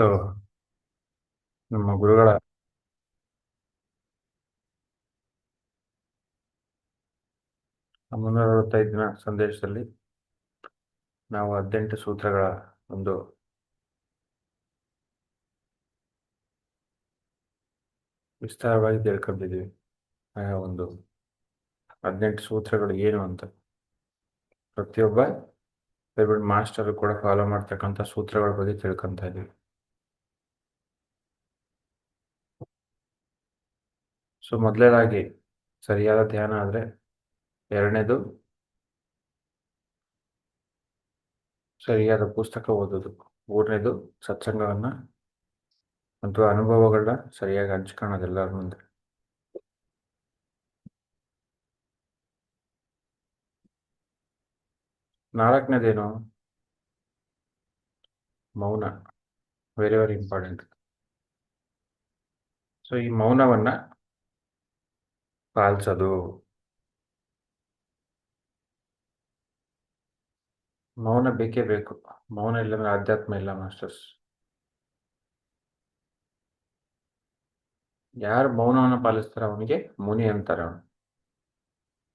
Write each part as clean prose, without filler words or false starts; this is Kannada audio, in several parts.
ಸೊ ನಮ್ಮ ಗುರುಗಳ ಮುನ್ನೂರ 65 ದಿನ ಸಂದೇಶದಲ್ಲಿ ನಾವು 18 ಸೂತ್ರಗಳ ಒಂದು ವಿಸ್ತಾರವಾಗಿ ತಿಳ್ಕೊಂಡಿದ್ದೀವಿ. ಆ ಒಂದು 18 ಸೂತ್ರಗಳು ಏನು ಅಂತ ಪ್ರತಿಯೊಬ್ಬ ಪಿರಮಿಡ್ ಮಾಸ್ಟರ್ ಕೂಡ ಫಾಲೋ ಮಾಡ್ತಕ್ಕಂಥ ಸೂತ್ರಗಳ ಬಗ್ಗೆ ತಿಳ್ಕೊಂತ ಇದ್ದೀವಿ. ಸೊ ಮೊದಲನೇದಾಗಿ ಸರಿಯಾದ ಧ್ಯಾನ ಆದರೆ, ಎರಡನೇದು ಸರಿಯಾದ ಪುಸ್ತಕ ಓದೋದು, ಮೂರನೇದು ಸತ್ಸಂಗವನ್ನ ಮತ್ತು ಅನುಭವಗಳನ್ನ ಸರಿಯಾಗಿ ಹಂಚ್ಕೊಳ್ಳೋದು ಎಲ್ಲರ ಮುಂದೆ. ನಾಲ್ಕನೇದೇನು? ಮೌನ. Very very important. ಸೊ ಈ ಮೌನವನ್ನ ಪಾಲಿಸೋದು. ಮೌನ ಬೇಕೇ ಬೇಕು. ಮೌನ ಇಲ್ಲಂದ್ರೆ ಆಧ್ಯಾತ್ಮ ಇಲ್ಲ ಮಾಸ್ಟರ್ಸ್. ಯಾರು ಮೌನವನ್ನು ಪಾಲಿಸ್ತಾರ ಅವನಿಗೆ ಮುನಿ ಅಂತಾರೆ. ಅವನು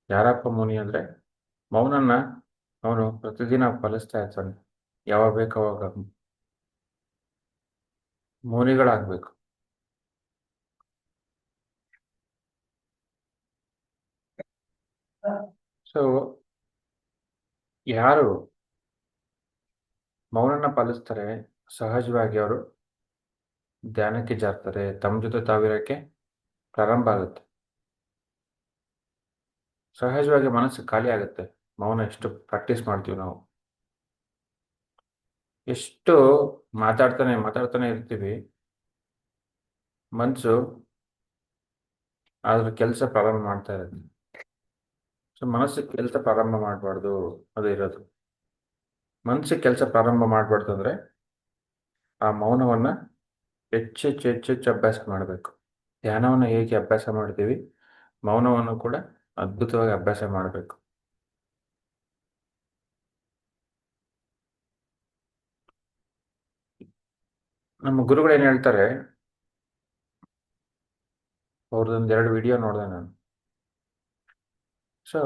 ಯಾರಪ್ಪ ಮುನಿ ಅಂದ್ರೆ, ಮೌನನ್ನ ಅವನು ಪ್ರತಿದಿನ ಪಾಲಿಸ್ತಾ ಇರ್ತಾನೆ. ಯಾವಾಗ ಬೇಕು ಅವಾಗ ಮುನಿಗಳಾಗ್ಬೇಕು. ಸೊ ಯಾರು ಮೌನನ್ನ ಪಾಲಿಸ್ತಾರೆ ಸಹಜವಾಗಿ ಅವರು ಧ್ಯಾನಕ್ಕೆ ಜಾರ್ತಾರೆ, ತಮ್ಮ ಜೊತೆ ತಾವಿರಕ್ಕೆ ಪ್ರಾರಂಭ ಆಗುತ್ತೆ. ಸಹಜವಾಗಿ ಮನಸ್ಸು ಖಾಲಿ ಆಗುತ್ತೆ. ಮೌನ ಎಷ್ಟು ಪ್ರಾಕ್ಟೀಸ್ ಮಾಡ್ತೀವಿ ನಾವು, ಎಷ್ಟು ಮಾತಾಡ್ತಾನೆ ಇರ್ತೀವಿ, ಮನಸ್ಸು ಅದ್ರ ಕೆಲಸ ಪ್ರಾರಂಭ ಮಾಡ್ತಾ ಇರುತ್ತೆ. ಸೊ ಮನಸ್ಸಿಗೆ ಕೆಲಸ ಪ್ರಾರಂಭ ಮಾಡಬಾರ್ದು, ಅದು ಇರೋದು. ಮನಸ್ಸಿಗೆ ಕೆಲಸ ಪ್ರಾರಂಭ ಮಾಡಬಾರ್ದು ಅಂದ್ರೆ ಆ ಮೌನವನ್ನ ಹೆಚ್ಚೆಚ್ಚು ಅಭ್ಯಾಸ ಮಾಡಬೇಕು. ಧ್ಯಾನವನ್ನು ಹೇಗೆ ಅಭ್ಯಾಸ ಮಾಡ್ತೀವಿ, ಮೌನವನ್ನು ಕೂಡ ಅದ್ಭುತವಾಗಿ ಅಭ್ಯಾಸ ಮಾಡಬೇಕು. ನಮ್ಮ ಗುರುಗಳು ಏನು ಹೇಳ್ತಾರೆ, ಅವ್ರದ್ದೊಂದು 2 ವಿಡಿಯೋ ನೋಡಿದೆ ನಾನು. ಸೊ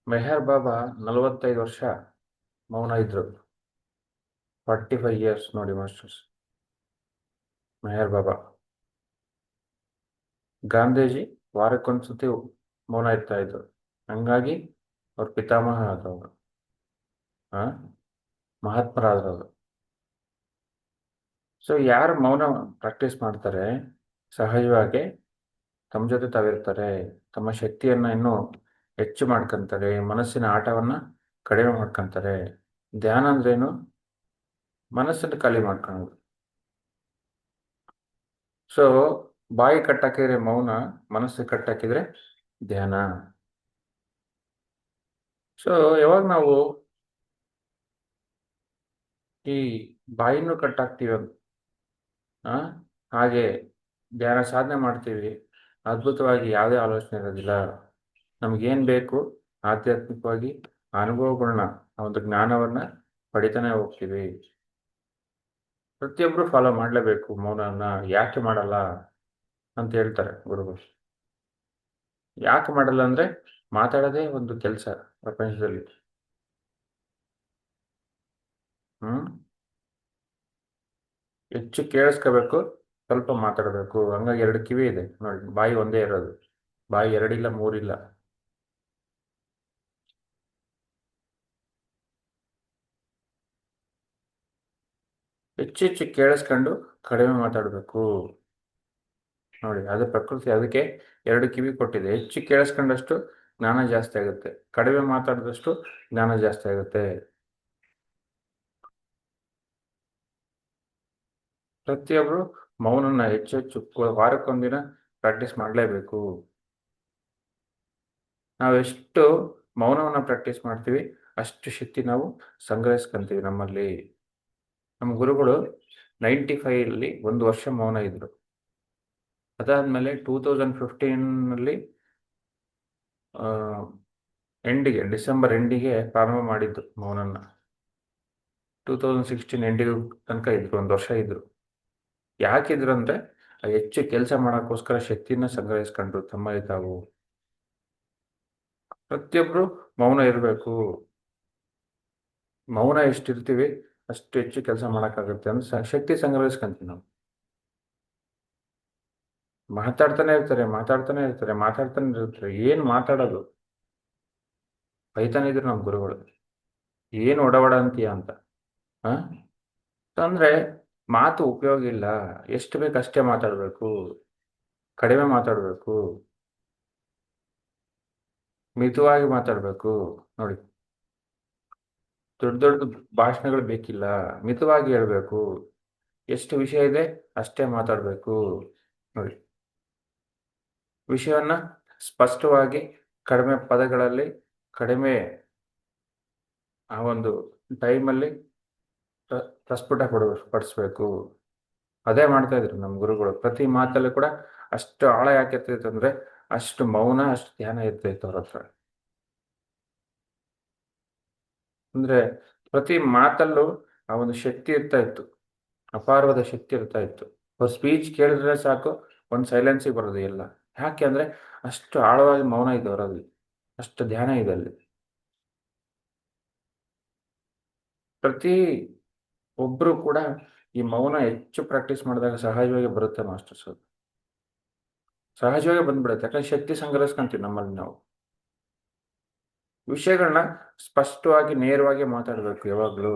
ಮೆಹರ್ ಬಾಬಾ 45 ವರ್ಷ ಮೌನ ಇದ್ರು. 45 ಇಯರ್ಸ್ ನೋಡಿ ಮಾಸ್ಟರ್ಸ್. ಮೆಹರ್ ಬಾಬಾ. ಗಾಂಧೀಜಿ ವಾರಕ್ಕೊಂದ್ಸತಿ ಮೌನ ಇರ್ತಾ ಇದ್ರು. ಹಂಗಾಗಿ ಅವ್ರ ಪಿತಾಮಹ ಆದವರು, ಮಹಾತ್ಮರಾದವರು. ಸೊ ಯಾರು ಮೌನ ಪ್ರಾಕ್ಟೀಸ್ ಮಾಡ್ತಾರೆ ಸಹಜವಾಗಿ ತಮ್ಮ ಜೊತೆ ತಾವಿರ್ತಾರೆ, ತಮ್ಮ ಶಕ್ತಿಯನ್ನ ಇನ್ನೂ ಹೆಚ್ಚು ಮಾಡ್ಕೊಂತಾರೆ, ಮನಸ್ಸಿನ ಆಟವನ್ನ ಕಡಿಮೆ ಮಾಡ್ಕೊಂತಾರೆ. ಧ್ಯಾನ ಅಂದ್ರೇನು? ಮನಸ್ಸನ್ನು ಖಾಲಿ ಮಾಡ್ಕೊಳ್ಳೋದು. ಸೊ ಬಾಯಿ ಕಟ್ಟಾಕಿದ್ರೆ ಮೌನ, ಮನಸ್ಸು ಕಟ್ಟಾಕಿದ್ರೆ ಧ್ಯಾನ. ಸೊ ಯಾವಾಗ ನಾವು ಈ ಬಾಯಿನೂ ಕಟ್ಟಾಕ್ತೀವಿ ಹಾಗೆ ಧ್ಯಾನ ಸಾಧನೆ ಮಾಡ್ತೀವಿ, ಅದ್ಭುತವಾಗಿ ಯಾವುದೇ ಆಲೋಚನೆ ಇರೋದಿಲ್ಲ. ನಮಗೇನು ಬೇಕು ಆಧ್ಯಾತ್ಮಿಕವಾಗಿ ಅನುಭವಗಳನ್ನ, ಆ ಒಂದು ಜ್ಞಾನವನ್ನ ಪಡಿತಾನೆ ಹೋಗ್ತೀವಿ. ಪ್ರತಿಯೊಬ್ಬರು ಫಾಲೋ ಮಾಡಲೇಬೇಕು ಮೌನನ. ಯಾಕೆ ಮಾಡಲ್ಲ ಅಂತ ಹೇಳ್ತಾರೆ ಗುರುಗಳು. ಯಾಕೆ ಮಾಡಲ್ಲ ಅಂದ್ರೆ, ಮಾತಾಡೋದೇ ಒಂದು ಕೆಲಸ ಪ್ರಪಂಚದಲ್ಲಿ. ಹೆಚ್ಚು ಕೇಳಿಸ್ಕೋಬೇಕು, ಸ್ವಲ್ಪ ಮಾತಾಡಬೇಕು. ಹಂಗಾಗಿ 2 ಕಿವಿ ಇದೆ ನೋಡಿ, ಬಾಯಿ ಒಂದೇ ಇರೋದು. ಬಾಯಿ 2 ಇಲ್ಲ, 3 ಇಲ್ಲ. ಹೆಚ್ಚು ಕೇಳಿಸ್ಕೊಂಡು ಕಡಿಮೆ ಮಾತಾಡಬೇಕು ನೋಡಿ. ಅದು ಪ್ರಕೃತಿ ಅದಕ್ಕೆ 2 ಕಿವಿ ಕೊಟ್ಟಿದೆ. ಹೆಚ್ಚು ಕೇಳಿಸ್ಕೊಂಡಷ್ಟು ಜ್ಞಾನ ಜಾಸ್ತಿ ಆಗುತ್ತೆ, ಕಡಿಮೆ ಮಾತಾಡಿದಷ್ಟು ಜ್ಞಾನ ಜಾಸ್ತಿ ಆಗುತ್ತೆ. ಪ್ರತಿಯೊಬ್ಬರು ಮೌನನ್ನ ಹೆಚ್ಚು ವಾರಕ್ಕೊಂದಿನ ಪ್ರಾಕ್ಟೀಸ್ ಮಾಡಲೇಬೇಕು. ನಾವೆಷ್ಟು ಮೌನವನ್ನು ಪ್ರಾಕ್ಟೀಸ್ ಮಾಡ್ತೀವಿ ಅಷ್ಟು ಶಕ್ತಿ ನಾವು ಸಂಗ್ರಹಿಸ್ಕೊಂತೀವಿ ನಮ್ಮಲ್ಲಿ. ನಮ್ಮ ಗುರುಗಳು 95 1 ವರ್ಷ ಮೌನ ಇದ್ರು. ಅದಾದ್ಮೇಲೆ 2015 ಎಂಡಿಗೆ, ಡಿಸೆಂಬರ್ ಎಂಡಿಗೆ ಪ್ರಾರಂಭ ಮಾಡಿದ್ದು ಮೌನನ್ನ. 2016 ಎಂಡಿಗೂ ತನಕ ಇದ್ರು, 1 ವರ್ಷ ಇದ್ರು. ಯಾಕಿದ್ರು ಅಂದ್ರೆ ಹೆಚ್ಚು ಕೆಲಸ ಮಾಡೋಕ್ಕೋಸ್ಕರ ಶಕ್ತಿನ ಸಂಗ್ರಹಿಸ್ಕೊಂಡ್ರು ತಮ್ಮಲ್ಲಿ ತಾವು. ಪ್ರತಿಯೊಬ್ರು ಮೌನ ಇರಬೇಕು. ಮೌನ ಎಷ್ಟಿರ್ತೀವಿ ಅಷ್ಟು ಹೆಚ್ಚು ಕೆಲಸ ಮಾಡೋಕ್ಕಾಗುತ್ತೆ ಅಂದ್ರೆ ಶಕ್ತಿ ಸಂಗ್ರಹಿಸ್ಕೊಂತೀವಿ ನಾವು. ಮಾತಾಡ್ತಾನೆ ಇರ್ತಾರೆ, ಮಾತಾಡ್ತಾನೆ ಇರ್ತಾರೆ, ಮಾತಾಡ್ತಾನೆ ಇರ್ತಾರೆ. ಏನು ಮಾತಾಡೋದು? ಬೈತಾನೆ ಇದ್ರು ನಮ್ಮ ಗುರುಗಳು. ಏನು ಒಡವಡ ಅಂತೀಯ ಅಂತ. ಹಾ, ಅಂದ್ರೆ ಮಾತು ಉಪಯೋಗ ಇಲ್ಲ. ಎಷ್ಟು ಬೇಕು ಅಷ್ಟೇ ಮಾತಾಡಬೇಕು, ಕಡಿಮೆ ಮಾತಾಡಬೇಕು, ಮಿತವಾಗಿ ಮಾತಾಡಬೇಕು. ನೋಡಿ, ದೊಡ್ಡ ದೊಡ್ಡ ಭಾಷಣಗಳು ಬೇಕಿಲ್ಲ, ಮಿತವಾಗಿ ಹೇಳ್ಬೇಕು. ಎಷ್ಟು ವಿಷಯ ಇದೆ ಅಷ್ಟೇ ಮಾತಾಡಬೇಕು. ನೋಡಿ, ವಿಷಯವನ್ನ ಸ್ಪಷ್ಟವಾಗಿ ಕಡಿಮೆ ಪದಗಳಲ್ಲಿ, ಕಡಿಮೆ ಆ ಒಂದು ಟೈಮಲ್ಲಿ ಪ್ರಸ್ಫುಟ ಪಡಿಸ್ಬೇಕು. ಅದೇ ಮಾಡ್ತಾ ಇದ್ರು ನಮ್ಮ ಗುರುಗಳು. ಪ್ರತಿ ಮಾತಲ್ಲೂ ಕೂಡ ಅಷ್ಟು ಆಳ ಯಾಕೆ ಇರ್ತಿತ್ತು ಅಂದ್ರೆ ಅಷ್ಟು ಮೌನ, ಅಷ್ಟು ಧ್ಯಾನ ಇರ್ತಿತ್ತು ಅವ್ರ ಹತ್ರ. ಅಂದ್ರೆ ಪ್ರತಿ ಮಾತಲ್ಲೂ ಆ ಒಂದು ಶಕ್ತಿ ಇರ್ತಾ ಇತ್ತು, ಅಪಾರವಾದ ಶಕ್ತಿ ಇರ್ತಾ ಇತ್ತು. ಅವ್ರ ಸ್ಪೀಚ್ ಕೇಳಿದ್ರೆ ಸಾಕು, ಒಂದು ಸೈಲೆನ್ಸಿಗೆ ಬರೋದು ಎಲ್ಲ. ಯಾಕೆ ಅಂದ್ರೆ ಅಷ್ಟು ಆಳವಾಗಿ ಮೌನ ಇದೆ ಅವರಲ್ಲಿ, ಅಷ್ಟು ಧ್ಯಾನ ಇದೆ ಅಲ್ಲಿ. ಪ್ರತಿ ಒಬ್ರು ಕೂಡ ಈ ಮೌನ ಹೆಚ್ಚು ಪ್ರಾಕ್ಟೀಸ್ ಮಾಡಿದಾಗ ಸಹಜವಾಗಿ ಬರುತ್ತೆ ಮಾಸ್ಟರ್ಸ್. ಅದು ಸಹಜವಾಗಿ ಬಂದ್ಬಿಡುತ್ತೆ. ಯಾಕಂದ್ರೆ ಶಕ್ತಿ ಸಂಗ್ರಹಿಸ್ಕೊಂತೀವಿ ನಮ್ಮಲ್ಲಿ ನಾವು. ವಿಷಯಗಳನ್ನ ಸ್ಪಷ್ಟವಾಗಿ ನೇರವಾಗಿ ಮಾತಾಡಬೇಕು ಯಾವಾಗಲೂ.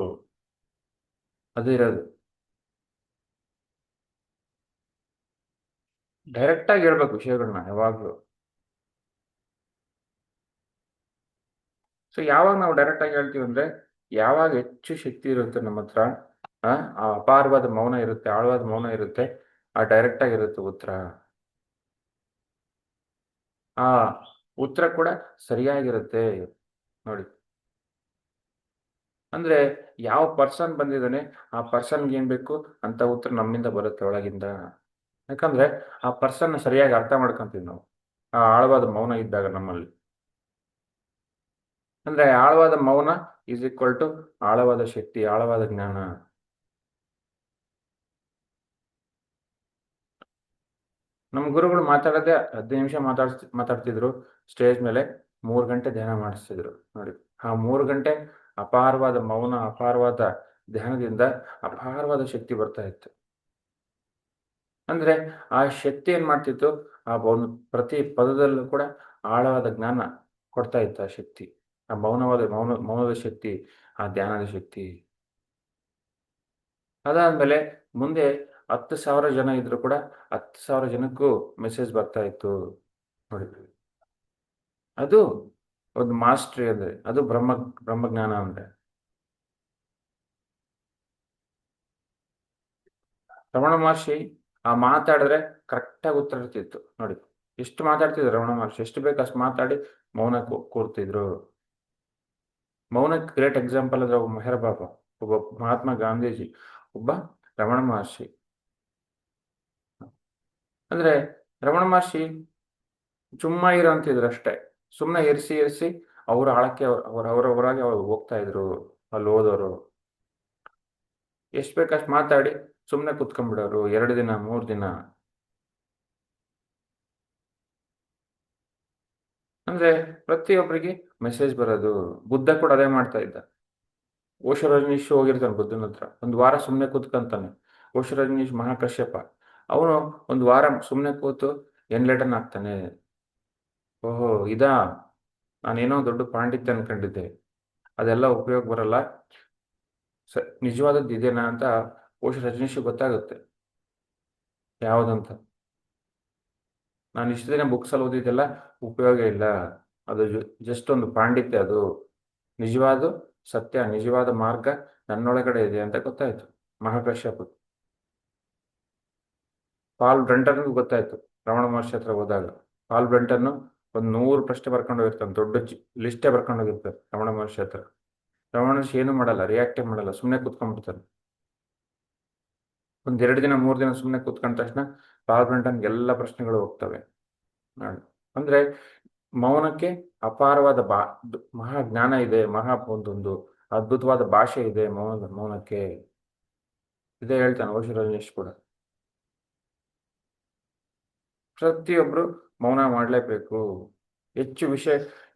ಅದು ಇರೋದು. ಡೈರೆಕ್ಟ್ ಆಗಿ ಹೇಳ್ಬೇಕು ವಿಷಯಗಳನ್ನ ಯಾವಾಗಲೂ. ಸೊ ಯಾವಾಗ ನಾವು ಡೈರೆಕ್ಟ್ ಆಗಿ ಹೇಳ್ತೀವಿ ಅಂದ್ರೆ ಯಾವಾಗ ಹೆಚ್ಚು ಶಕ್ತಿ ಇರುತ್ತೆ ನಮ್ಮ ಹತ್ರ, ಆ ಅಪಾರವಾದ ಮೌನ ಇರುತ್ತೆ, ಆಳವಾದ ಮೌನ ಇರುತ್ತೆ, ಆ ಡೈರೆಕ್ಟ್ ಆಗಿರುತ್ತೆ ಉತ್ತರ. ಆ ಉತ್ತರ ಕೂಡ ಸರಿಯಾಗಿರುತ್ತೆ. ನೋಡಿ, ಅಂದ್ರೆ ಯಾವ ಪರ್ಸನ್ ಬಂದಿದ್ದಾನೆ ಆ ಪರ್ಸನ್ಗೆ ಏನ್ ಬೇಕು ಅಂತ ಉತ್ತರ ನಮ್ಮಿಂದ ಬರುತ್ತೆ ಒಳಗಿಂದ. ಯಾಕಂದ್ರೆ ಆ ಪರ್ಸನ್ ಸರಿಯಾಗಿ ಅರ್ಥ ಮಾಡ್ಕೊಂತೀವಿ ನಾವು ಆ ಆಳವಾದ ಮೌನ ಇದ್ದಾಗ ನಮ್ಮಲ್ಲಿ. ಅಂದ್ರೆ ಆಳವಾದ ಮೌನ ಈಸ್ ಈಕ್ವಲ್ ಟು ಆಳವಾದ ಶಕ್ತಿ, ಆಳವಾದ ಜ್ಞಾನ. ನಮ್ಮ ಗುರುಗಳು ಮಾತಾಡೋದೇ 15 ನಿಮಿಷ ಮಾತಾಡ್ತಿದ್ರು ಸ್ಟೇಜ್ ಮೇಲೆ. 3 ಗಂಟೆ ಧ್ಯಾನ ಮಾಡಿಸ್ತಿದ್ರು. ನೋಡಿ, ಆ 3 ಗಂಟೆ ಅಪಾರವಾದ ಮೌನ, ಅಪಾರವಾದ ಧ್ಯಾನದಿಂದ ಅಪಾರವಾದ ಶಕ್ತಿ ಬರ್ತಾ ಇತ್ತು. ಅಂದ್ರೆ ಆ ಶಕ್ತಿ ಏನ್ ಮಾಡ್ತಿತ್ತು, ಆ ಒಂದು ಪ್ರತಿ ಪದದಲ್ಲೂ ಕೂಡ ಆಳವಾದ ಜ್ಞಾನ ಕೊಡ್ತಾ ಇತ್ತು ಆ ಶಕ್ತಿ. ಆ ಮೌನದ ಶಕ್ತಿ, ಆ ಧ್ಯಾನದ ಶಕ್ತಿ. ಅದಾದ್ಮೇಲೆ ಮುಂದೆ 10,000 ಜನ ಇದ್ರು ಕೂಡ 10,000 ಜನಕ್ಕೂ ಮೆಸೇಜ್ ಬರ್ತಾ ಇತ್ತು. ನೋಡಿ, ಅದು ಒಂದು ಮಾಸ್ಟ್ರಿ ಅಂದ್ರೆ, ಅದು ಬ್ರಹ್ಮಜ್ಞಾನ ಅಂದ್ರೆ. ರಮಣ ಮಹರ್ಷಿ ಆ ಮಾತಾಡಿದ್ರೆ ಕರೆಕ್ಟಾಗಿ ಉತ್ತರ ಇರ್ತಿತ್ತು. ನೋಡಿ, ಎಷ್ಟು ಮಾತಾಡ್ತಿದ್ರು ರಮಣ ಮಹರ್ಷಿ, ಎಷ್ಟು ಬೇಕು ಅಷ್ಟು ಮಾತಾಡಿ ಮೌನ ಕೂರ್ತಿದ್ರು. ಮೌನಕ್ಕೆ ಗ್ರೇಟ್ ಎಕ್ಸಾಂಪಲ್ ಅಂದ್ರೆ ಒಬ್ಬ ಮೆಹರ್ ಬಾಬಾ, ಒಬ್ಬ ಮಹಾತ್ಮ ಗಾಂಧೀಜಿ, ಒಬ್ಬ ರಮಣ ಮಹರ್ಷಿ. ಅಂದ್ರೆ ರಮಣ ಮಹರ್ಷಿ ಸುಮ್ಮ ಇರು ಅಂತಿದ್ರು ಅಷ್ಟೇ. ಸುಮ್ಮನೆ ಇರಿಸಿ ಅವ್ರ ಆಳಕ್ಕೆ ಅವರವರಾಗಿ ಅವ್ರು ಹೋಗ್ತಾ ಇದ್ರು ಅಲ್ಲಿ ಹೋದವರು. ಎಷ್ಟು ಬೇಕಷ್ಟು ಮಾತಾಡಿ ಸುಮ್ಮನೆ ಕುತ್ಕೊಂಡ್ಬಿಡೋರು 2 ದಿನ 3 ದಿನ. ಅಂದ್ರೆ ಪ್ರತಿಯೊಬ್ಬರಿಗೆ ಮೆಸೇಜ್ ಬರೋದು. ಬುದ್ಧ ಕೂಡ ಅದೇ ಮಾಡ್ತಾ ಇದ್ದ. ಓಶೋ ರಜನೀಶ್ ಹೋಗಿರ್ತಾನೆ ಬುದ್ಧನ ಹತ್ರ, 1 ವಾರ ಸುಮ್ಮನೆ ಕೂತ್ಕೊಂತಾನೆ. ಓಶೋ ರಜನೀಶ್ ಮಹಾಕಶ್ಯಪ, ಅವನು 1 ವಾರ ಸುಮ್ಮನೆ ಕೂತು ಎನ್ಲೈಟನ್ ಆಗ್ತಾನೆ. ಓಹೋ ಇದಾ, ನಾನೇನೋ ದೊಡ್ಡ ಪಾಂಡಿತ್ಯ ಅನ್ಕೊಂಡಿದ್ದೆ, ಅದೆಲ್ಲ ಉಪಯೋಗ ಬರಲ್ಲ, ನಿಜವಾದದ್ದು ಇದೇನಾ ಅಂತ ಓಶೋ ರಜನೀಶ್ ಗೊತ್ತಾಗುತ್ತೆ ಯಾವುದಂತ. ನಾನು ಇಷ್ಟು ದಿನ ಬುಕ್ಸಲ್ಲಿ ಓದಿದ್ದೆಲ್ಲ ಉಪಯೋಗ ಇಲ್ಲ, ಅದು ಜಸ್ಟ್ ಒಂದು ಪಾಂಡಿತ್ಯ. ಅದು ನಿಜವಾದ ಸತ್ಯ, ನಿಜವಾದ ಮಾರ್ಗ ನನ್ನೊಳಗಡೆ ಇದೆ ಅಂತ ಗೊತ್ತಾಯ್ತು ಮಹಾಕಶ್ಯಪ. ಪಾಲ್ ಬ್ರಂಟನ್ಗೂ ಗೊತ್ತಾಯ್ತು ರಮಣ ಮಹರ್ಷಿ ಹತ್ರ ಹೋದಾಗ. ಪಾಲ್ ಬ್ರಂಟನ್ 100 ಪ್ರಶ್ನೆ ಬರ್ಕೊಂಡು ಹೋಗಿರ್ತಾನೆ, ದೊಡ್ಡ ಲಿಸ್ಟೇ ಬರ್ಕೊಂಡು ಹೋಗಿರ್ತಾರೆ ರಮಣ ಮಹರ್ಷಿ ಹತ್ರ. ರಮಣ ಮಹರ್ಷಿ ಏನು ಮಾಡಲ್ಲ, ರಿಯಾಕ್ಟೇ ಮಾಡಲ್ಲ, ಸುಮ್ಮನೆ ಕೂತ್ಕೊಂಡ್ಬಿಡ್ತಾನೆ. 2 ದಿನ 3 ದಿನ ಸುಮ್ಮನೆ ಕೂತ್ಕೊಂಡ ತಕ್ಷಣ ಪಾಲ್ ಬ್ರಂಟನ್ಗೆ ಎಲ್ಲ ಪ್ರಶ್ನೆಗಳು ಹೋಗ್ತವೆ. ಅಂದ್ರೆ ಮೌನಕ್ಕೆ ಅಪಾರವಾದ ಮಹಾ ಜ್ಞಾನ ಇದೆ, ಒಂದೊಂದು ಅದ್ಭುತವಾದ ಭಾಷೆ ಇದೆ ಮೌನಕ್ಕೆ. ಇದೇ ಹೇಳ್ತಾನೆ ಓಶೋ ರಜನೀಶ್ ಕೂಡ. ಪ್ರತಿಯೊಬ್ರು ಮೌನ ಮಾಡಲೇಬೇಕು.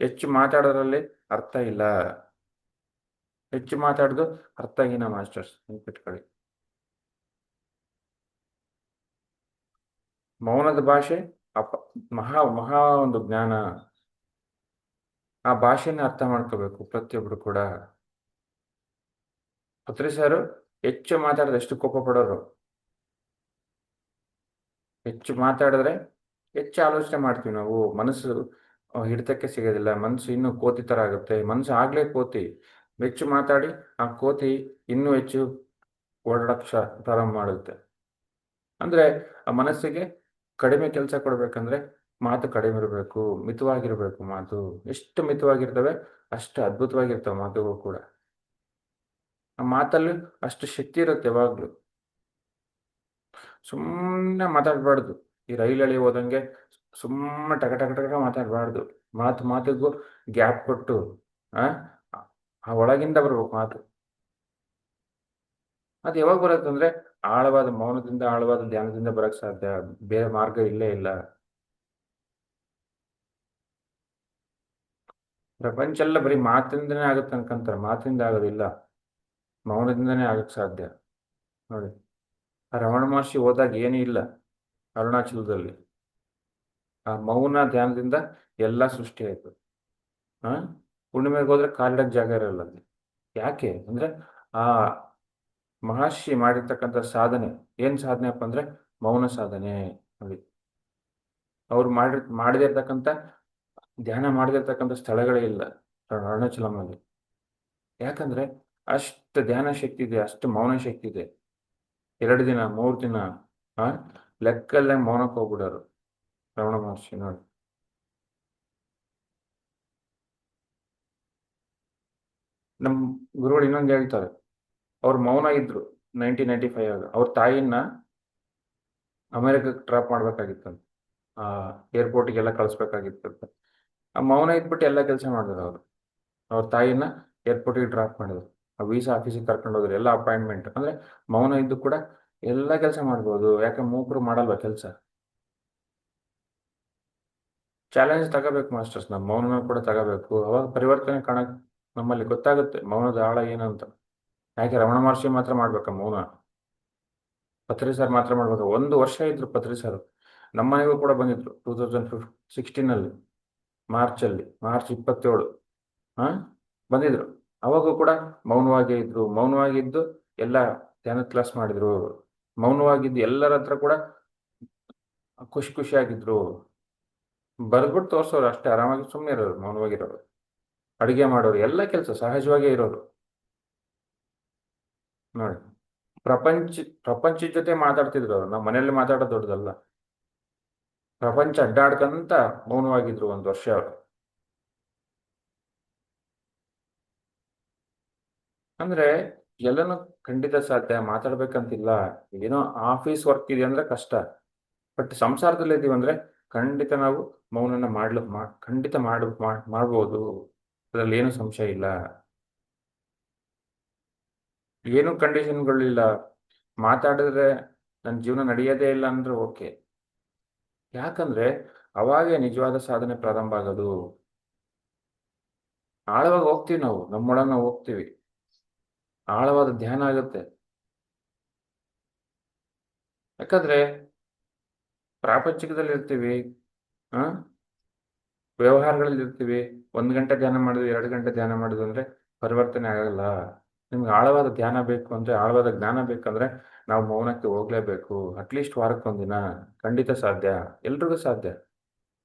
ಹೆಚ್ಚು ಮಾತಾಡೋದ್ರಲ್ಲಿ ಅರ್ಥ ಇಲ್ಲ. ಹೆಚ್ಚು ಮಾತಾಡೋದು ಅರ್ಥಹೀನ ಮಾಸ್ಟರ್ಸ್, ನೆನ್ಪಿಟ್ಕೊಳ್ಳಿ. ಮೌನದ ಭಾಷೆ ಅಪ ಮಹಾ ಮಹಾ ಒಂದು ಜ್ಞಾನ. ಆ ಭಾಷೆನ ಅರ್ಥ ಮಾಡ್ಕೋಬೇಕು ಪ್ರತಿಯೊಬ್ರು ಕೂಡ. ಪತ್ರಿ ಸಾರು ಹೆಚ್ಚು ಮಾತಾಡಿದ್ರೆ ಎಷ್ಟು ಕೋಪ ಪಡೋರು. ಹೆಚ್ಚು ಮಾತಾಡಿದ್ರೆ ಹೆಚ್ಚು ಆಲೋಚನೆ ಮಾಡ್ತೀವಿ ನಾವು. ಮನಸ್ಸು ಹಿಡಿತಕ್ಕೆ ಸಿಗೋದಿಲ್ಲ. ಮನಸ್ಸು ಇನ್ನೂ ಕೋತಿ ಥರ ಆಗುತ್ತೆ. ಮನಸ್ಸು ಆಗ್ಲೇ ಕೋತಿ. ಹೆಚ್ಚು ಮಾತಾಡಿ ಆ ಕೋತಿ ಇನ್ನೂ ಹೆಚ್ಚು ಓಡಾಡಕ್ಕೆ ಪ್ರಾರಂಭ ಮಾಡುತ್ತೆ. ಅಂದ್ರೆ ಆ ಮನಸ್ಸಿಗೆ ಕಡಿಮೆ ಕೆಲಸ ಕೊಡ್ಬೇಕಂದ್ರೆ ಮಾತು ಕಡಿಮೆ ಇರಬೇಕು, ಮಿತವಾಗಿರ್ಬೇಕು. ಮಾತು ಎಷ್ಟು ಮಿತವಾಗಿರ್ತವೆ ಅಷ್ಟು ಅದ್ಭುತವಾಗಿರ್ತವೆ ಮಾತುಗಳು ಕೂಡ. ಆ ಮಾತಲ್ಲಿ ಅಷ್ಟು ಶಕ್ತಿ ಇರುತ್ತೆ ಯಾವಾಗ್ಲೂ. ಸುಮ್ಮನೆ ಮಾತಾಡಬಾರ್ದು. ಈ ರೈಲಲ್ಲಿ ಹೋದಂಗೆ ಸುಮ್ಮನೆ ಟಕ ಟಕ ಟಕ ಮಾತಾಡಬಾರ್ದು. ಮಾತಿಗೂ ಗ್ಯಾಪ್ ಕೊಟ್ಟು ಆ ಆ ಒಳಗಿಂದ ಬರ್ಬೇಕು ಮಾತು. ಅದು ಯಾವಾಗ ಬರುತ್ತೆ ಅಂದ್ರೆ ಆಳವಾದ ಮೌನದಿಂದ, ಆಳವಾದ ಧ್ಯಾನದಿಂದ ಬರಕ್ ಸಾಧ್ಯ. ಬೇರೆ ಮಾರ್ಗ ಇಲ್ಲೇ ಇಲ್ಲ. ಪ್ರಪಂಚ ಎಲ್ಲ ಬರೀ ಮಾತಿಂದನೇ ಆಗುತ್ತೆ ಅನ್ಕೊಂತಾರೆ. ಮಾತಿಂದ ಆಗೋದಿಲ್ಲ, ಮೌನದಿಂದನೇ ಆಗಕ್ ಸಾಧ್ಯ. ನೋಡಿ, ಆ ರಮಣ ಮಹರ್ಷಿ ಹೋದಾಗ ಏನೂ ಇಲ್ಲ ಅರುಣಾಚಲದಲ್ಲಿ. ಆ ಮೌನ ಧ್ಯಾನದಿಂದ ಎಲ್ಲ ಸೃಷ್ಟಿ ಆಯ್ತು. ಹುಣ್ಣಿಮೆಗೆ ಹೋದ್ರೆ ಕಾಲಿಡಕ್ ಜಾಗ ಇರಲ್ಲ ಅಲ್ಲಿ. ಯಾಕೆ ಅಂದ್ರೆ ಆ ಮಹರ್ಷಿ ಮಾಡಿರ್ತಕ್ಕಂಥ ಸಾಧನೆ ಏನ್ ಸಾಧನೆ ಅಪ್ಪ ಅಂದ್ರೆ ಮೌನ ಸಾಧನೆ. ನೋಡಿ, ಅವ್ರು ಮಾಡದೇ ಇರ್ತಕ್ಕಂಥ ಧ್ಯಾನ ಮಾಡದಿರ್ತಕ್ಕಂಥ ಸ್ಥಳಗಳೇ ಇಲ್ಲ ಅರುಣಾಚಲಮಲ್ಲಿ. ಯಾಕಂದ್ರೆ ಅಷ್ಟು ಧ್ಯಾನ ಶಕ್ತಿ ಇದೆ, ಅಷ್ಟು ಮೌನ ಶಕ್ತಿ ಇದೆ. 2 ದಿನ 3 ದಿನ ಲೆಕ್ಕಲ್ಲೇ ಮೌನಕ್ಕೆ ಹೋಗ್ಬಿಡೋರು ರಮಣ ಮಹರ್ಷಿ. ನೋಡಿ, ನಮ್ ಗುರುಗಳು ಇನ್ನೊಂದು ಹೇಳ್ತಾರೆ. ಅವ್ರು ಮೌನ ಇದ್ರು 1995 ಆಗ. ಅವ್ರ ತಾಯಿನ ಅಮೆರಿಕಕ್ಕೆ ಡ್ರಾಪ್ ಮಾಡ್ಬೇಕಾಗಿತ್ತಂತೆ. ಏರ್ಪೋರ್ಟಿಗೆಲ್ಲ ಕಳಿಸ್ಬೇಕಾಗಿತ್ತಂತೆ. ಆ ಮೌನ ಇದ್ಬಿಟ್ಟು ಎಲ್ಲ ಕೆಲಸ ಮಾಡಿದ್ರು ಅವರು. ಅವ್ರ ತಾಯಿನ ಏರ್ಪೋರ್ಟಿಗೆ ಡ್ರಾಪ್ ಮಾಡಿದ್ರು. ಆ ವೀಸಾ ಆಫೀಸಿಗೆ ಕರ್ಕೊಂಡು ಹೋದ್ರು. ಎಲ್ಲ ಅಪಾಯಿಂಟ್ಮೆಂಟ್ ಅಂದ್ರೆ ಮೌನ ಇದ್ದು ಕೂಡ ಎಲ್ಲ ಕೆಲಸ ಮಾಡ್ಬೋದು. ಯಾಕೆ ಮೂಕರು ಮಾಡಲ್ವಾ ಕೆಲಸ? ಚಾಲೆಂಜ್ ತಗೋಬೇಕು ಮಾಸ್ಟರ್ಸ್. ನಮ್ಮ ಮೌನ ಕೂಡ ತಗೋಬೇಕು. ಅವಾಗ ಪರಿವರ್ತನೆ ಕಾಣಕ್ ನಮ್ಮಲ್ಲಿ ಗೊತ್ತಾಗುತ್ತೆ ಮೌನದ ಆಳ ಏನಂತ. ಯಾಕೆ ರಮಣ ಮಹರ್ಷಿ ಮಾತ್ರ ಮಾಡ್ಬೇಕಾ ಮೌನ? ಪತ್ರಿ ಸರ್ ಮಾತ್ರ ಮಾಡ್ಬೇಕಾ? 1 ವರ್ಷ ಇದ್ರು ಪತ್ರಿ ಸರ್. ನಮ್ಮ ಮನೆಗೂ ಕೂಡ ಬಂದಿದ್ರು 2016 ಮಾರ್ಚ್ 27 ಬಂದಿದ್ರು. ಅವಾಗೂ ಕೂಡ ಮೌನವಾಗೇ ಇದ್ರು. ಮೌನವಾಗಿದ್ದು ಎಲ್ಲ ಧ್ಯಾನದ ಕ್ಲಾಸ್ ಮಾಡಿದ್ರು. ಮೌನವಾಗಿದ್ದು ಎಲ್ಲರ ಹತ್ರ ಕೂಡ ಖುಷಿಯಾಗಿದ್ರು. ಬರ್ಬಿಟ್ಟು ತೋರ್ಸೋರು ಅಷ್ಟೇ. ಆರಾಮಾಗಿ ಸುಮ್ಮನೆ ಇರೋರು, ಮೌನವಾಗಿರೋರು. ಅಡುಗೆ ಮಾಡೋರು, ಎಲ್ಲ ಕೆಲಸ ಸಹಜವಾಗೇ ಇರೋರು. ನೋಡಿ, ಪ್ರಪಂಚದ ಜೊತೆ ಮಾತಾಡ್ತಿದ್ರು ಅವ್ರು. ನಮ್ಮ ಮನೆಯಲ್ಲಿ ಮಾತಾಡೋದು ದೊಡ್ಡದಲ್ಲ. ಪ್ರಪಂಚ ಅಡ್ಡಾಡ್ಕಂತ ಮೌನವಾಗಿದ್ರು 1 ವರ್ಷ ಅವರು. ಅಂದ್ರೆ ಎಲ್ಲನೂ ಖಂಡಿತ ಸಾಧ್ಯ. ಮಾತಾಡ್ಬೇಕಂತಿಲ್ಲ. ಏನೋ ಆಫೀಸ್ ವರ್ಕ್ ಇದೆ ಅಂದ್ರೆ ಕಷ್ಟ. ಬಟ್ ಸಂಸಾರದಲ್ಲಿ ಇದೀವಿ ಅಂದ್ರೆ ಖಂಡಿತ ನಾವು ಮೌನನ ಖಂಡಿತ ಮಾಡ್ಬೋದು. ಅದ್ರಲ್ಲಿ ಏನು ಸಂಶಯ ಇಲ್ಲ. ಏನು ಕಂಡೀಷನ್ಗಳಿಲ್ಲ. ಮಾತಾಡಿದ್ರೆ ನನ್ನ ಜೀವನ ನಡೆಯೋದೇ ಇಲ್ಲ ಅಂದ್ರೆ ಓಕೆ. ಯಾಕಂದ್ರೆ ಅವಾಗೇ ನಿಜವಾದ ಸಾಧನೆ ಪ್ರಾರಂಭ ಆಗೋದು. ಆಳವಾಗಿ ಹೋಗ್ತೀವಿ ನಾವು, ನಮ್ಮೊಳಗೆ ನಾವು ಹೋಗ್ತೀವಿ. ಆಳವಾದ ಧ್ಯಾನ ಆಗುತ್ತೆ. ಯಾಕಂದ್ರೆ ಪ್ರಾಪಂಚಿಕದಲ್ಲಿ ಇರ್ತೀವಿ, ವ್ಯವಹಾರಗಳಲ್ಲಿ ಇರ್ತೀವಿ. 1 ಗಂಟೆ ಧ್ಯಾನ ಮಾಡಿದ್ವಿ, 2 ಗಂಟೆ ಧ್ಯಾನ ಮಾಡಿದ್ವಿ ಅಂದ್ರೆ ಪರಿವರ್ತನೆ ಆಗಲ್ಲ. ನಿಮ್ಗೆ ಆಳವಾದ ಧ್ಯಾನ ಬೇಕು ಅಂದ್ರೆ, ಆಳವಾದ ಜ್ಞಾನ ಬೇಕಂದ್ರೆ ನಾವು ಮೌನಕ್ಕೆ ಹೋಗ್ಲೇಬೇಕು. ಅಟ್ಲೀಸ್ಟ್ ವಾರಕ್ಕೊಂದಿನ. ಖಂಡಿತ ಸಾಧ್ಯ, ಎಲ್ರಿಗೂ ಸಾಧ್ಯ.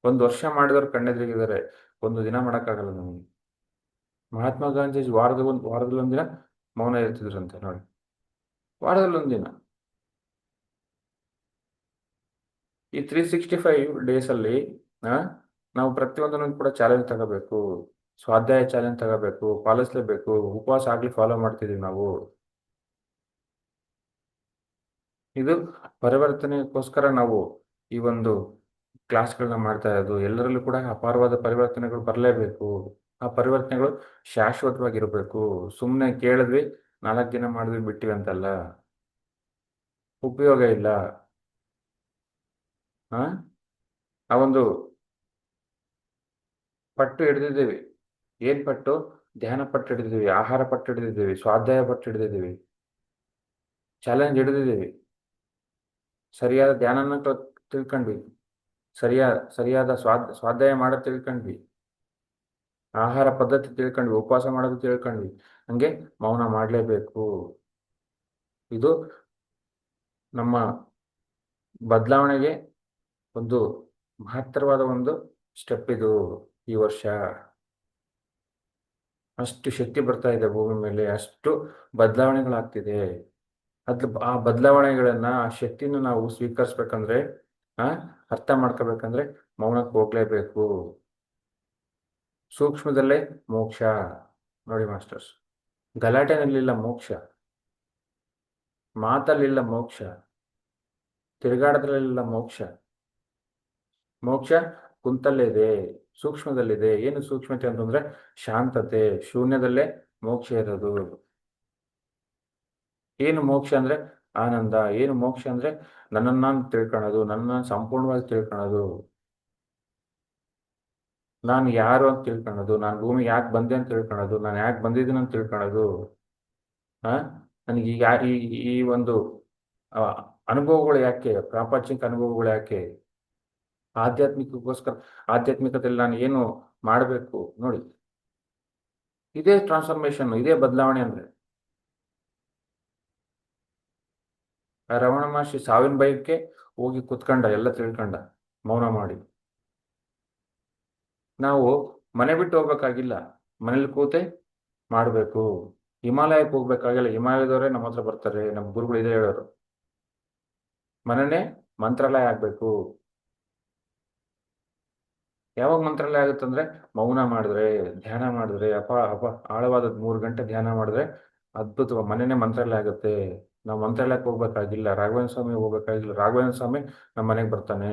1 ವರ್ಷ ಮಾಡಿದವ್ರು ಕಣ್ಣೆದ್ರಿಗಿದ್ದಾರೆ. 1 ದಿನ ಮಾಡೋಕ್ಕಾಗಲ್ಲ ನಮಗೆ. ಮಹಾತ್ಮ ಗಾಂಧಿ ವಾರದಲ್ಲಿ ಒಂದಿನ ಮೌನ ಇರ್ತಿದ್ರಂತೆ. ನೋಡಿ, ವಾರದಲ್ಲಿ ಒಂದಿನ. ಈ 365 ಡೇಸ್ ಅಲ್ಲಿ ನಾವು ಪ್ರತಿಯೊಂದನ್ನು ಕೂಡ ಚಾಲೆಂಜ್ ತಗೋಬೇಕು. ಸ್ವಾಧ್ಯಾಯ ಚಾಲೆಂಜ್ ತಗೋಬೇಕು, ಪಾಲಿಸ್ಲೇಬೇಕು. ಉಪವಾಸ ಆಗ್ಲಿ ಫಾಲೋ ಮಾಡ್ತಿದೀವಿ ನಾವು. ಇದು ಪರಿವರ್ತನೆಗೋಸ್ಕರ ನಾವು ಈ ಒಂದು ಕ್ಲಾಸ್ಗಳನ್ನ ಮಾಡ್ತಾ ಇರೋದು. ಎಲ್ಲರಲ್ಲೂ ಕೂಡ ಅಪಾರವಾದ ಪರಿವರ್ತನೆಗಳು ಬರಲೇಬೇಕು. ಆ ಪರಿವರ್ತನೆಗಳು ಶಾಶ್ವತವಾಗಿರಬೇಕು. ಸುಮ್ಮನೆ ಕೇಳಿದ್ವಿ, 4 ದಿನ ಮಾಡಿದ್ವಿ, ಬಿಟ್ಟಿವಿ ಅಂತಲ್ಲ, ಉಪಯೋಗ ಇಲ್ಲ. ಆ ಆ ಒಂದು ಪಟ್ಟು ಹಿಡಿದಿದ್ದೀವಿ. ಏನ್ ಪಟ್ಟು? ಧ್ಯಾನ ಪಟ್ಟು ಹಿಡಿದಿದ್ದೀವಿ, ಆಹಾರ ಪಟ್ಟು ಹಿಡಿದಿದ್ದೀವಿ, ಸ್ವಾಧ್ಯಾಯ ಪಟ್ಟು ಹಿಡಿದಿದ್ದೀವಿ, ಚಾಲೆಂಜ್ ಹಿಡಿದಿದ್ದೀವಿ. ಸರಿಯಾದ ಧ್ಯಾನನ ತಿಳ್ಕೊಂಡ್ವಿ, ಸರಿಯಾದ ಸ್ವಾಧ್ಯಾಯ ಮಾಡೋದು ತಿಳ್ಕೊಂಡ್ವಿ, ಆಹಾರ ಪದ್ಧತಿ ತಿಳ್ಕೊಂಡ್ವಿ, ಉಪವಾಸ ಮಾಡೋದು ತಿಳ್ಕೊಂಡ್ವಿ. ಹಂಗೆ ಮೌನ ಮಾಡಲೇಬೇಕು. ಇದು ನಮ್ಮ ಬದಲಾವಣೆಗೆ ಒಂದು ಮಹತ್ತರವಾದ ಒಂದು ಸ್ಟೆಪ್. ಇದು ಈ ವರ್ಷ ಅಷ್ಟು ಶಕ್ತಿ ಬರ್ತಾ ಇದೆ ಭೂಮಿ ಮೇಲೆ, ಅಷ್ಟು ಬದಲಾವಣೆಗಳಾಗ್ತಿದೆ. ಆ ಬದಲಾವಣೆಗಳನ್ನ, ಆ ಶಕ್ತಿನ ನಾವು ಸ್ವೀಕರಿಸ್ಬೇಕಂದ್ರೆ, ಆ ಅರ್ಥ ಮಾಡ್ಕೋಬೇಕಂದ್ರೆ ಮೌನಕ್ಕೆ ಹೋಗ್ಲೇಬೇಕು. ಸೂಕ್ಷ್ಮದಲ್ಲೇ ಮೋಕ್ಷ. ನೋಡಿ ಮಾಸ್ಟರ್ಸ್, ಗಲಾಟೆನಲ್ಲಿಲ್ಲ ಮೋಕ್ಷ, ಮಾತಲ್ಲಿಲ್ಲ ಮೋಕ್ಷ, ತಿರುಗಾಡದ್ರಲ್ಲಿಲ್ಲ ಮೋಕ್ಷ. ಮೋಕ್ಷ ಕುಂತಲ್ಲೇ ಇದೆ, ಸೂಕ್ಷ್ಮದಲ್ಲಿದೆ. ಏನು ಸೂಕ್ಷ್ಮತೆ ಅಂತಂದ್ರೆ ಶಾಂತತೆ. ಶೂನ್ಯದಲ್ಲೇ ಮೋಕ್ಷ ಇರೋದು. ಏನು ಮೋಕ್ಷ ಅಂದ್ರೆ ಆನಂದ. ಏನು ಮೋಕ್ಷ ಅಂದ್ರೆ ನನ್ನನ್ನು ನಾನು ತಿಳ್ಕೊಳ್ಳೋದು, ನನ್ನನ್ನು ಸಂಪೂರ್ಣವಾಗಿ ತಿಳ್ಕೊಳ್ಳೋದು, ನಾನು ಯಾರು ಅಂತ ತಿಳ್ಕೊಳ್ಳೋದು, ನಾನು ಭೂಮಿಗೆ ಯಾಕೆ ಬಂದೆ ಅಂತ ತಿಳ್ಕೊಳ್ಳೋದು, ನಾನು ಯಾಕೆ ಬಂದಿದ್ದೀನಿ ಅಂತ ತಿಳ್ಕೊಳ್ಳೋದು. ಆ ನನಗೆ ಈ ಒಂದು ಆ, ಅನುಭವಗಳು ಯಾಕೆ, ಪ್ರಾಪಂಚಿಕ ಅನುಭವಗಳು ಯಾಕೆ, ಆಧ್ಯಾತ್ಮಿಕಕ್ಕೋಸ್ಕರ, ಆಧ್ಯಾತ್ಮಿಕತೆಯಲ್ಲಿ ನಾನು ಏನು ಮಾಡಬೇಕು. ನೋಡಿ, ಇದೇ ಟ್ರಾನ್ಸ್ಫಾರ್ಮೇಶನ್, ಇದೇ ಬದಲಾವಣೆ ಅಂದ್ರೆ. ರಮಣ ಮಹರ್ಷಿ ಸಾವಿನ ಬಯಕ್ಕೆ ಹೋಗಿ ಕುತ್ಕೊಂಡ, ಎಲ್ಲ ತಿಳ್ಕೊಂಡ ಮೌನ ಮಾಡಿ. ನಾವು ಮನೆ ಬಿಟ್ಟು ಹೋಗ್ಬೇಕಾಗಿಲ್ಲ, ಮನೇಲಿ ಕೂತೆ ಮಾಡಬೇಕು. ಹಿಮಾಲಯಕ್ಕೆ ಹೋಗ್ಬೇಕಾಗಿಲ್ಲ, ಹಿಮಾಲಯದವರೇ ನಮ್ಮ ಹತ್ರ ಬರ್ತಾರೆ. ನಮ್ಮ ಗುರುಗಳು ಇದೇ ಹೇಳೋರು, ಮನೆನೇ ಮಂತ್ರಾಲಯ ಆಗ್ಬೇಕು. ಯಾವಾಗ ಮಂತ್ರಾಲಯ ಆಗುತ್ತಂದ್ರೆ ಮೌನ ಮಾಡಿದ್ರೆ, ಧ್ಯಾನ ಮಾಡಿದ್ರೆ, ಆಳವಾದ 3 ಗಂಟೆ ಧ್ಯಾನ ಮಾಡಿದ್ರೆ ಅದ್ಭುತ ಮನೆನೇ ಮಂತ್ರಾಲಯ ಆಗುತ್ತೆ. ನಾವು ಮಂತ್ರಾಲಯಕ್ಕೆ ಹೋಗ್ಬೇಕಾಗಿಲ್ಲ, ರಾಘವೇಂದ್ರ ಸ್ವಾಮಿ ಹೋಗ್ಬೇಕಾಗಿಲ್ಲ, ರಾಘವೇಂದ್ರ ಸ್ವಾಮಿ ನಮ್ಮ ಮನೆಗೆ ಬರ್ತಾನೆ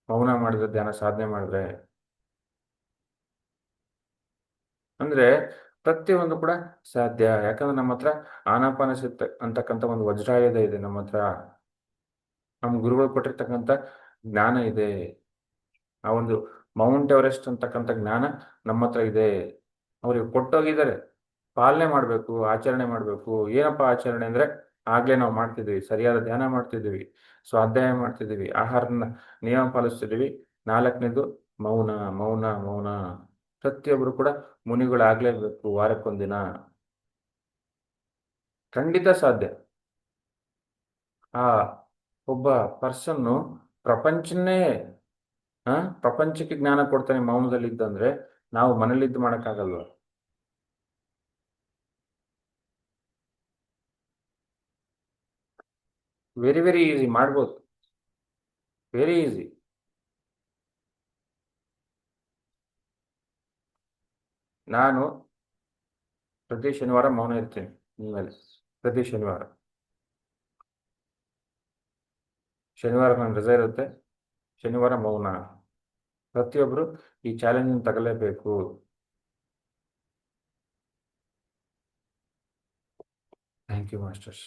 ಮೌನ ಮಾಡಿದ್ರೆ, ಧ್ಯಾನ ಸಾಧನೆ ಮಾಡಿದ್ರೆ. ಅಂದ್ರೆ ಪ್ರತಿಯೊಂದು ಕೂಡ ಸಾಧ್ಯ. ಯಾಕಂದ್ರೆ ನಮ್ಮ ಹತ್ರ ಆನಾಪಾನಸತಿ ಅಂತಕ್ಕಂಥ ಒಂದು ವಜ್ರಾಯುಧ ಇದೆ ನಮ್ಮ ಹತ್ರ. ನಮ್ಮ ಗುರುಗಳು ಕೊಟ್ಟಿರ್ತಕ್ಕಂಥ ಜ್ಞಾನ ಇದೆ. ಆ ಒಂದು ಮೌಂಟ್ ಎವರೆಸ್ಟ್ ಅಂತಕ್ಕಂಥ ಜ್ಞಾನ ನಮ್ಮ ಹತ್ರ ಇದೆ. ಅವ್ರಿಗೆ ಕೊಟ್ಟೋಗಿದ್ದಾರೆ, ಪಾಲನೆ ಮಾಡಬೇಕು, ಆಚರಣೆ ಮಾಡಬೇಕು. ಏನಪ್ಪ ಆಚರಣೆ ಅಂದ್ರೆ, ಆಗ್ಲೇ ನಾವು ಮಾಡ್ತಿದ್ವಿ, ಸರಿಯಾದ ಧ್ಯಾನ ಮಾಡ್ತಿದ್ವಿ, ಸ್ವಾಧ್ಯಾಯ ಮಾಡ್ತಿದ್ವಿ, ಆಹಾರನ ನಿಯಮ ಪಾಲಿಸ್ತಿದ್ವಿ. 4ನೇದು ಮೌನ, ಮೌನ, ಮೌನ. ಪ್ರತಿಯೊಬ್ಬರು ಕೂಡ ಮುನಿಗಳಾಗ್ಲೇಬೇಕು, ವಾರಕ್ಕೊಂದಿನ. ಖಂಡಿತ ಸಾಧ್ಯ. ಆ ಒಬ್ಬ ಪರ್ಸನ್ನು ಪ್ರಪಂಚನೇ ಪ್ರಪಂಚಕ್ಕೆ ಜ್ಞಾನ ಕೊಡ್ತಾನೆ ಮೌನದಲ್ಲಿ ಇದ್ದಂದ್ರೆ, ನಾವು ಮನೇಲಿದ್ದು ಮಾಡೋಕ್ಕಾಗಲ್ವ? ವೆರಿ ವೆರಿ ಈಸಿ, ಮಾಡ್ಬೋದು, ವೆರಿ ಈಸಿ. ನಾನು ಪ್ರತಿ ಶನಿವಾರ ಮೌನ ಇರ್ತೀನಿ ಇನ್ಮೇಲೆ. ಪ್ರತಿ ಶನಿವಾರ ನನ್ನ ರಜೆ ಇರುತ್ತೆ, ಶನಿವಾರ ಮೌನ. ಪ್ರತಿಯೊಬ್ಬರು ಈ ಚಾಲೆಂಜ್ ತಗಲೇಬೇಕು. Thank you masters.